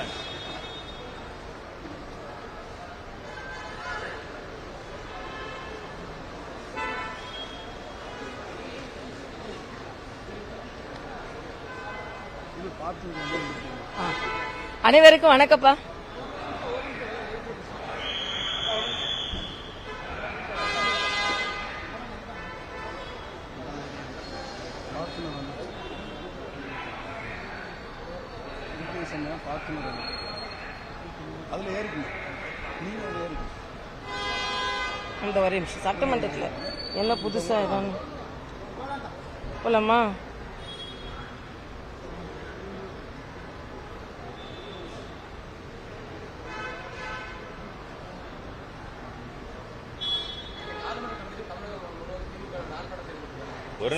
சொல்லிட்டாங்க. அனைவருக்கும் வணக்கப்பா. அந்த ஒரு நிமிஷம் சட்டமன்றத்தில் என்ன புதுசா ஏதாவது போலாமா?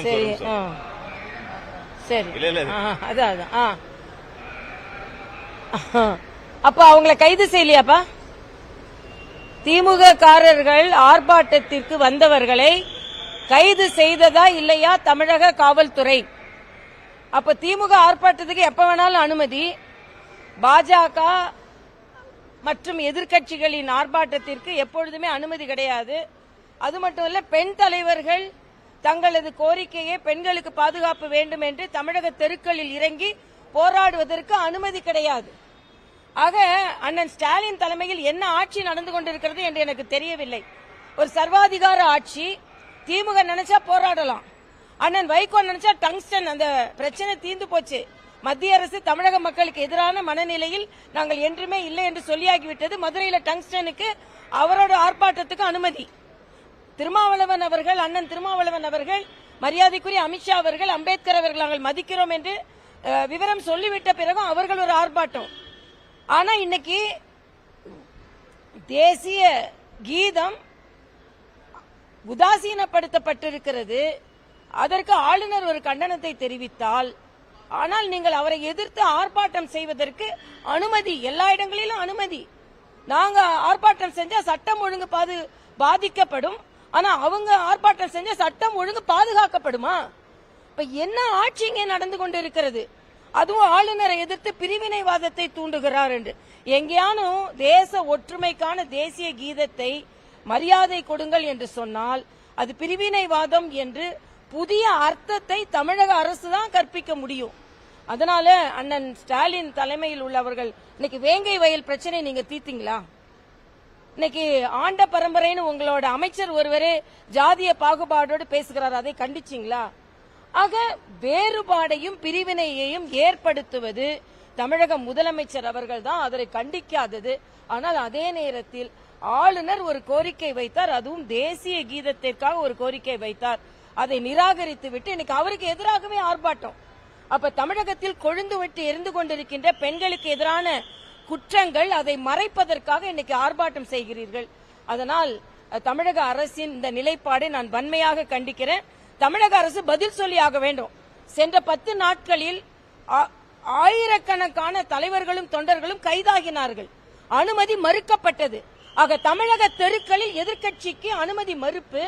சரி சரி அதான் அப்ப அவங்களை கைது செய்யலையாப்பா? திமுக காரர்கள் ஆர்ப்பாட்டத்திற்கு வந்தவர்களை கைது செய்ததா இல்லையா தமிழக காவல்துறை? அப்ப திமுக ஆர்ப்பாட்டத்துக்கு எப்ப வேணாலும் அனுமதி, பாஜக மற்றும் எதிர்க்கட்சிகளின் ஆர்ப்பாட்டத்திற்கு எப்பொழுதுமே அனுமதி கிடையாது. அது மட்டுமல்ல, பெண் தலைவர்கள் தங்களது கோரிக்கையை பெண்களுக்கு பாதுகாப்பு வேண்டும் என்று தமிழக தெருக்களில் இறங்கி போராடுவதற்கு அனுமதி கிடையாது. ஆக அண்ணன் ஸ்டாலின் தலைமையில் என்ன ஆட்சி நடந்து கொண்டிருக்கிறது என்று எனக்கு தெரியவில்லை. ஒரு சர்வாதிகார ஆட்சி. திமுக நினைச்சா போராடலாம், அண்ணன் வைகோ நினைச்சா டங்ஸ்டன் அந்த பிரச்சனை தீர்ந்து போச்சு. மத்திய அரசு தமிழக மக்களுக்கு எதிரான மனநிலையில் நாங்கள் என்றுமே இல்லை என்று சொல்லியாகிவிட்டது. மதுரையில டங்ஸ்டனுக்கு அவரோட ஆர்ப்பாட்டத்துக்கு அனுமதி. திருமாவளவன் அவர்கள், அண்ணன் திருமாவளவன் அவர்கள், மரியாதைக்குரிய அமித்ஷா அவர்கள், அம்பேத்கர் அவர்கள் நாங்கள் மதிக்கிறோம் என்று விவரம் சொல்லிவிட்ட பிறகும் அவர்கள் ஒரு ஆர்ப்பாட்டம். ஆனா இன்னைக்கு தேசிய கீதம் உதாசீனப்படுத்தப்பட்டிருக்கிறது. அதற்கு ஆளுநர் ஒரு கண்டனத்தை தெரிவித்தால், ஆனால் நீங்கள் அவரை எதிர்த்து ஆர்ப்பாட்டம் செய்வதற்கு அனுமதி, எல்லா இடங்களிலும் அனுமதி. நாங்க ஆர்ப்பாட்டம் செஞ்சா சட்டம் ஒழுங்கு பாதிக்கப்படும், ஆனா அவங்க ஆர்ப்பாட்டம் செஞ்ச சட்டம் ஒழுங்கு பாதுகாக்கப்படுமா? இப்ப என்ன ஆட்சி இங்கே நடந்து கொண்டிருக்கிறது? அதுவும் ஆளுநரை எதிர்த்து பிரிவினைவாதத்தை தூண்டுகிறார் என்று. எங்கேயானும் தேச ஒற்றுமைக்கான தேசிய கீதத்தை மரியாதை கொடுங்கள் என்று சொன்னால் அது பிரிவினைவாதம் என்று புதிய அர்த்தத்தை தமிழக அரசு தான் கற்பிக்க முடியும். அதனால அண்ணன் ஸ்டாலின் தலைமையில் உள்ளவர்கள் இன்னைக்கு வேங்கை வயல் பிரச்சனை நீங்க தீர்த்தீங்களா? இன்னைக்கு ஆண்ட பரம்பரைன்னு உங்களோட அமைச்சர் ஒருவரே ஜாதிய பாகுபாடோடு பேசுகிறார், அதை கண்டிச்சிங்களா? ஆக வேறுபாடையும் பிரிவினையையும் ஏற்படுத்துவது தமிழக முதலமைச்சர் அவர்கள் தான், அதை கண்டிக்காதது. ஆனால் அதே நேரத்தில் ஆளுநர் ஒரு கோரிக்கை வைத்தார், அதுவும் தேசிய கீதத்திற்காக ஒரு கோரிக்கை வைத்தார். அதை நிராகரித்து விட்டு இன்னைக்கு அவருக்கு எதிராகவே ஆர்ப்பாட்டம். அப்ப தமிழகத்தில் கொழுந்து விட்டு எரிந்து கொண்டிருக்கின்ற பெண்களுக்கு எதிரான குற்றங்கள், அதை மறைப்பதற்காக இன்னைக்கு ஆர்ப்பாட்டம் செய்கிறீர்கள். அதனால் தமிழக அரசின் இந்த நிலைப்பாடை நான் வன்மையாக கண்டிக்கிறேன். தமிழக அரசு பதில் சொல்லி ஆக வேண்டும். சென்ற 10 நாட்களில் ஆயிரக்கணக்கான தலைவர்களும் தொண்டர்களும் கைதாகினார்கள், அனுமதி மறுக்கப்பட்டது. ஆக தமிழக தெருக்களில் எதிர்க்கட்சிக்கு அனுமதி மறுப்பு,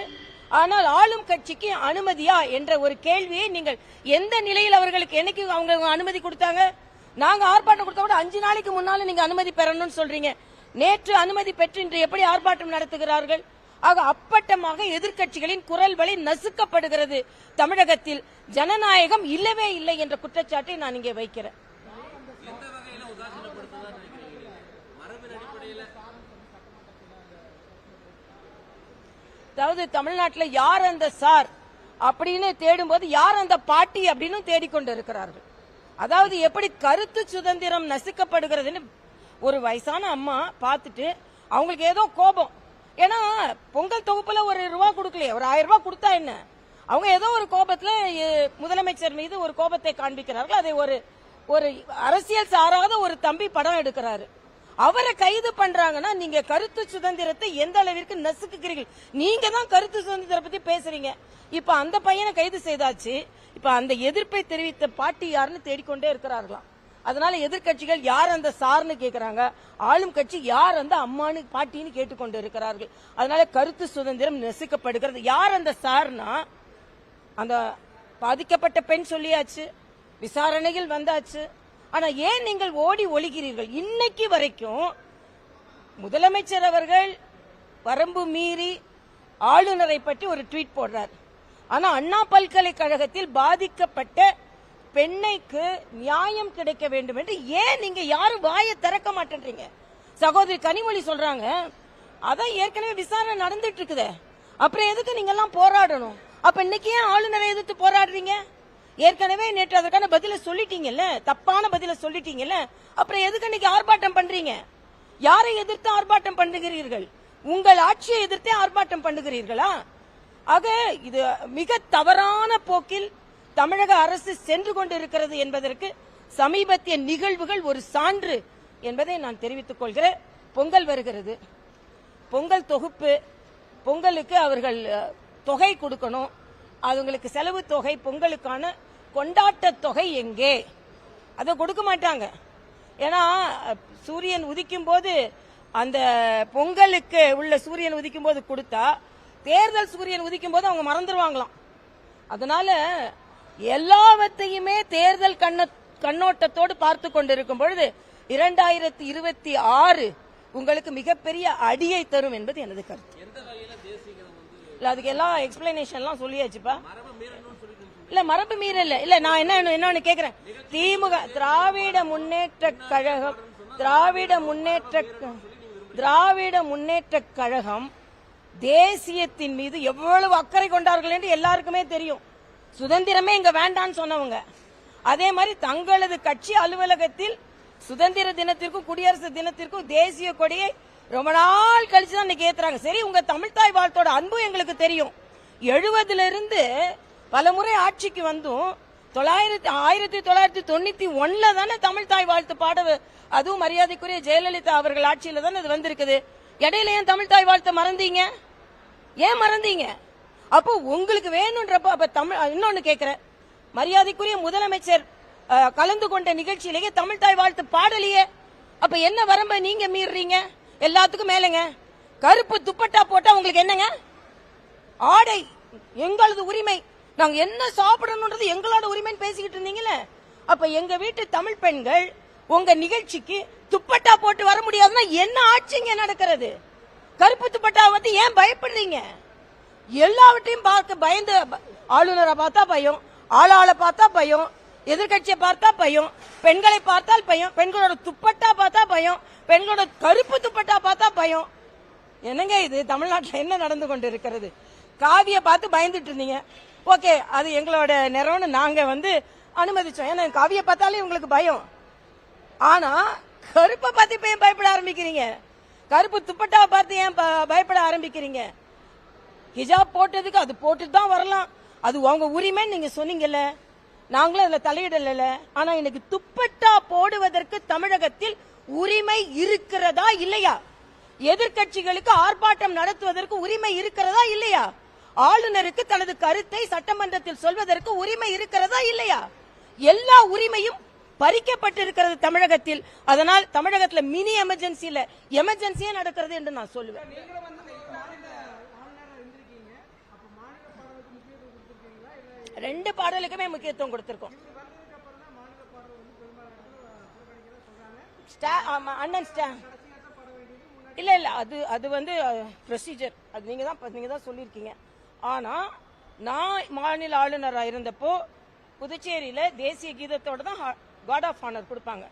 ஆனால் ஆளும் கட்சிக்கு அனுமதியா என்ற ஒரு கேள்வியை நீங்கள் எந்த நிலையில் அவர்களுக்கு என்னைக்கு அவங்க அனுமதி கொடுத்தாங்க? நாங்க ஆர்ப்பாட்டம் கொடுத்த கூட 5 நாளைக்கு முன்னால நீங்க அனுமதி பெறணும்னு சொல்றீங்க. நேற்று அனுமதி பெற்று இன்று எப்படி ஆர்ப்பாட்டம் நடத்துகிறார்கள்? ஆக அப்பட்டமாக எதிர்க்கட்சிகளின் குரல் வலை நசுக்கப்படுகிறது. தமிழகத்தில் ஜனநாயகம் இல்லவே இல்லை என்ற குற்றச்சாட்டை நான் இங்கே வைக்கிறேன். அதாவது தமிழ்நாட்டில் யார் அந்த சார் அப்படின்னு தேடும் போது யார் அந்த பாட்டி அப்படின்னு தேடிக்கொண்டு இருக்கிறார்கள். அதாவது எப்படி கருத்து சுதந்திரம் நசுக்கப்படுகிறதுன்னு ஒரு வயசான அம்மா பார்த்துட்டு அவங்களுக்கு ஏதோ கோபம். ஏன்னா பொங்கல் தொகுப்புல ஒரு ரூபா கொடுக்கலையே, ஒரு 1000 ரூபாய் கொடுத்தா என்ன? அவங்க ஏதோ ஒரு கோபத்துல முதலமைச்சர் மீது ஒரு கோபத்தை காண்பிக்கிறார்கள். அதை ஒரு அரசியல் சாராத ஒரு தம்பி படம் எடுக்கிறாரு, அவரை கைது பண்றாங்கன்னா நீங்க கருத்து சுதந்திரத்தை எந்த அளவிற்கு நசுக்குகிறீர்கள்? நீங்க தான் கருத்து சுதந்திரத்தை பத்தி பேசுறீங்க. இப்ப அந்த பையனை கைது செய்தாச்சு, இப்ப அந்த எதிர்ப்பை தெரிவித்த பாட்டி யாருன்னு தேடிக்கொண்டே இருக்கிறார்களாம். அதனால எதிர்கட்சிகள் யார் அந்த சார்னு கேட்கிறாங்க, ஆளும் கட்சி யார் அந்த அம்மானு பாட்டின்னு கேட்டுக்கொண்டு இருக்கிறார்கள். அதனால கருத்து சுதந்திரம் நெசுக்கப்படுகிறது. யார் அந்த சார்னா, அந்த பாதிக்கப்பட்ட பெண் சொல்லியாச்சு, விசாரணையில் வந்தாச்சு, ஆனா ஏன் நீங்கள் ஓடி ஒளிகிறீர்கள்? இன்னைக்கு வரைக்கும் முதலமைச்சர் அவர்கள் வரம்பு மீறி ஆளுநரை பற்றி ஒரு ட்வீட் போடுறார். ஆனா அண்ணா பல்கலைக்கழகத்தில் பாதிக்கப்பட்ட பெண்ணைக்கு நியாயம் கிடைக்க வேண்டும் என்று ஏன் நீங்க யாரும் வாயை திறக்க மாட்டேன்றீங்க? சகோதரி கனிமொழி சொல்றாங்க, அதான் ஏற்கனவே விசாரணை நடந்துட்டு இருக்குது, அப்புறம் எதுக்கு நீங்க எல்லாம் போராடணும்? அப்ப இன்னைக்கு ஏன் ஆளுநரை எதிர்த்து போராடுறீங்க? ஏற்கனவே நேற்று அதற்கான பதில சொல்லிட்டீங்கல்ல, தப்பான பதில சொல்லிட்டீங்கல்ல, அப்புறம் எதுக்கு இன்னைக்கு ஆர்ப்பாட்டம் பண்றீங்க? யாரை எதிர்த்து ஆர்ப்பாட்டம் பண்ணுகிறீர்கள்? உங்கள் ஆட்சியை எதிர்த்தே ஆர்ப்பாட்டம் பண்ணுகிறீர்களா? ஆக இது மிக தவறான போக்கில் தமிழக அரசு சென்று கொண்டிருக்கிறது என்பதற்கு சமீபத்திய நிகழ்வுகள் ஒரு சான்று என்பதை நான் தெரிவித்துக் கொள்கிறேன். பொங்கல் வருகிறது, பொங்கல் தொகுப்பு, பொங்கலுக்கு அவர்கள் தொகை கொடுக்கணும், அவங்களுக்கு செலவு தொகை, பொங்கலுக்கான கொண்டாட்ட தொகை எங்கே? அதை கொடுக்க மாட்டாங்க. ஏன்னா சூரியன் உதிக்கும் போது, அந்த பொங்கலுக்கு உள்ள சூரியன் உதிக்கும் போது கொடுத்தா தேர்தல் சூரியன் உதிக்கும் போது அவங்க மறந்துடுவாங்களாம். அதனால எல்லாவற்றையுமே தேர்தல் கண்ணோட்டத்தோடு பார்த்து கொண்டிருக்கும் பொழுது 2026 உங்களுக்கு மிகப்பெரிய அடியை தரும் என்பது எனது கருத்து. அதுக்கு எல்லாம் எக்ஸ்பிளனேஷன் சொல்லியாச்சுப்பா. இல்ல மரபு மீறல் இல்ல. நான் என்ன கேக்குறேன், திமுக திராவிட முன்னேற்ற கழகம் தேசியத்தின் மீது எவ்வளவு அக்கறை கொண்டார்கள் என்று எல்லாருக்குமே தெரியும். சுதந்திரமே இங்க வேண்டான்னு சொன்னவங்க. அதே மாதிரி தங்களது கட்சி அலுவலகத்தில் சுதந்திர தினத்திற்கும் குடியரசு தினத்திற்கும் தேசிய கொடியை ரொம்ப நாள் கழிச்சுதான் இன்னைக்கு ஏத்துறாங்க. சரி, உங்க தமிழ்தாய் வாழ்த்தோட அன்பு எங்களுக்கு தெரியும். 70ல இருந்து பல முறை ஆட்சிக்கு வந்தும் 1991 தானே தமிழ்தாய் வாழ்த்து பாட, அதுவும் மரியாதைக்குரிய ஜெயலலிதா அவர்கள் ஆட்சியில தானே அது வந்திருக்குது. இடையில ஏன் தமிழ்தாய் வாழ்த்த மறந்தீங்க? ஏன் மறந்தீங்க? அப்போ உங்களுக்கு வேணும்ன்றப்ப அப்ப இன்னொன்னு கேக்குறேன், மரியாதைக்குரிய முதலமைச்சர் கலந்து கொண்ட நிகழ்ச்சியிலேயே தமிழ்தாய் வாழ்த்து பாடலையே, அப்ப என்ன வரம்ப நீங்க மீறீங்க? எல்லாத்துக்கும் மேலங்க கருப்பு துப்பட்டா போட்டா உங்களுக்கு என்னங்க? ஆடை எங்களது உரிமை, நாங்க என்ன சாப்பிடணும்ன்றது எங்களோட உரிமைன்னு பேசிக்கிட்டு இருந்தீங்களே, அப்ப எங்க வீட்டு தமிழ் பெண்கள் உங்க நிகழ்ச்சிக்கு துப்பட்டா போட்டு வர முடியாதுன்னா என்ன ஆட்சிங்க நடக்கிறது? கருப்பு துப்பட்டா வந்து ஏன் பயப்படுறீங்க? எல்லாவற்றையும் பார்க்க பயந்து, ஆளுநரை பார்த்தா பயம், ஆளாளை பார்த்தா பயம், எதிர்கட்சியை பார்த்தா பயம், பெண்களை பார்த்தால் பயம், பெண்களோட துப்பட்டா பார்த்தா பயம், பெண்களோட கருப்பு துப்பட்டா பார்த்தா பயம். என்னங்க இது? தமிழ்நாட்டில் என்ன நடந்து கொண்டு இருக்கிறது? காவிய பார்த்து பயந்துட்டு இருந்தீங்க, ஓகே, அது எங்களோட நிறம்னு நாங்க அனுமதிச்சோம். ஏன்னா காவிய பார்த்தாலே உங்களுக்கு பயம். ஆனா கருப்பை பார்த்து இப்ப ஏன் பயப்பட ஆரம்பிக்கிறீங்க? கருப்பு துப்பட்டாவை பார்த்து ஏன் பயப்பட ஆரம்பிக்கிறீங்க? ஹிஜாப் போட்டதுக்கு அது போட்டுட்டு தான் வரலாம், அது உங்க உரிமை நீங்க சொன்னீங்கல்ல, நாங்களும் அதுல தலையிடல. ஆனா இன்னைக்கு துப்பட்டா போடுவதற்கு தமிழகத்தில் உரிமை இருக்கிறதா இல்லையா? எதிர்கட்சிகளுக்கு ஆர்ப்பாட்டம் நடத்துவதற்கு உரிமை இருக்கிறதா இல்லையா? ஆளுநருக்கு தனது கருத்தை சட்டமன்றத்தில் சொல்வதற்கு உரிமை இருக்கிறதா இல்லையா? எல்லா உரிமையும் பறிக்கப்பட்டிருக்கிறது தமிழகத்தில். அதனால் தமிழகத்தில் மினி எமர்ஜென்சியில எமர்ஜென்சியே நடக்கிறது என்று நான் சொல்லுவேன். ரெண்டு பாடலுக்குமே முக்கியத்துவம் கொடுத்திருக்கோம். அண்ணன் இல்ல அது ப்ரொசீஜர், அது நீங்க தான் சொல்லிருக்கீங்க. ஆனா நான் மாநில ஆளுநராக இருந்தப்போ புதுச்சேரியில தேசிய கீதத்தோட தான் கார்ட் ஆஃப் ஆனர் கொடுப்பாங்க.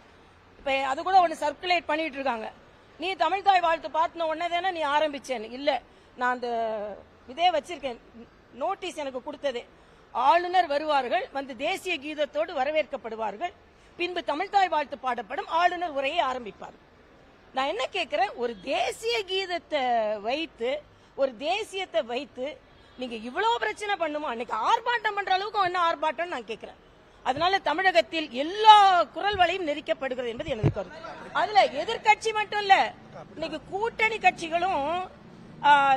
இப்ப அது கூட ஒன்னு சர்க்குலேட் பண்ணிட்டு இருக்காங்க, நீ தமிழ்தாய் வாழ்த்து பார்த்தின உடனே தானே நீ ஆரம்பிச்சேன்னு. இல்ல, நான் அந்த இதே வச்சிருக்கேன், நோட்டீஸ் எனக்கு கொடுத்ததே. ஆளுநர் வருவார்கள், தேசிய கீதத்தோடு வரவேற்கப்படுவார்கள், பின்பு தமிழ்தாய் வாழ்த்து பாடப்படும், ஆளுநர் உரையை ஆரம்பிப்பார். நான் என்ன கேட்கிறேன், ஒரு தேசிய கீதத்தை வைத்து, ஒரு தேசியத்தை வைத்து நீங்க இவ்வளவு பிரச்சனை பண்ணுமா? அன்னைக்கு ஆர்ப்பாட்டம் பண்ற அளவுக்கு என்ன ஆர்ப்பாட்டம் நான் கேட்கிறேன். அதனால தமிழகத்தில் எல்லா குரல் வலையும் நெரிக்கப்படுகிறது என்பது எனது கருத்து. அதுல எதிர்கட்சி மட்டும் இல்ல, இன்னைக்கு கூட்டணி கட்சிகளும்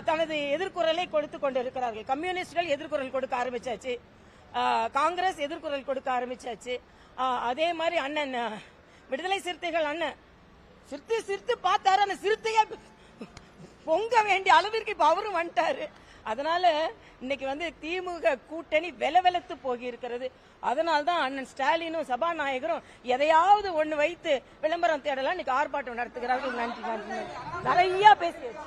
தனது எதிர்குரலை கொடுத்து கொண்டு இருக்கிறார்கள். கம்யூனிஸ்டுகள் எதிர்குரல் கொடுக்க ஆரம்பிச்சாச்சு, காங்கிரஸ் எதிர்குரல் கொடுக்க ஆரம்பிச்சாச்சு. அதே மாதிரி அண்ணன் விடுதலை சிறுத்தைகள் அண்ணன் சிரித்து பார்த்தாரு, அந்த சிறுத்தையா பொங்க வேண்டிய அளவிற்கு இப்ப அவரும் வந்துட்டாரு. அதனால இன்னைக்கு திமுக கூட்டணி வெலவெலத்து போகி இருக்கிறது. அதனால்தான் அண்ணன் ஸ்டாலினும் சபாநாயகரும் எதையாவது ஒண்ணு வைத்து விளம்பரம் தேடலாம் இன்னைக்கு ஆர்ப்பாட்டம் நடத்துகிறார்கள். நன்றி. நிறைய பேசியாச்சு.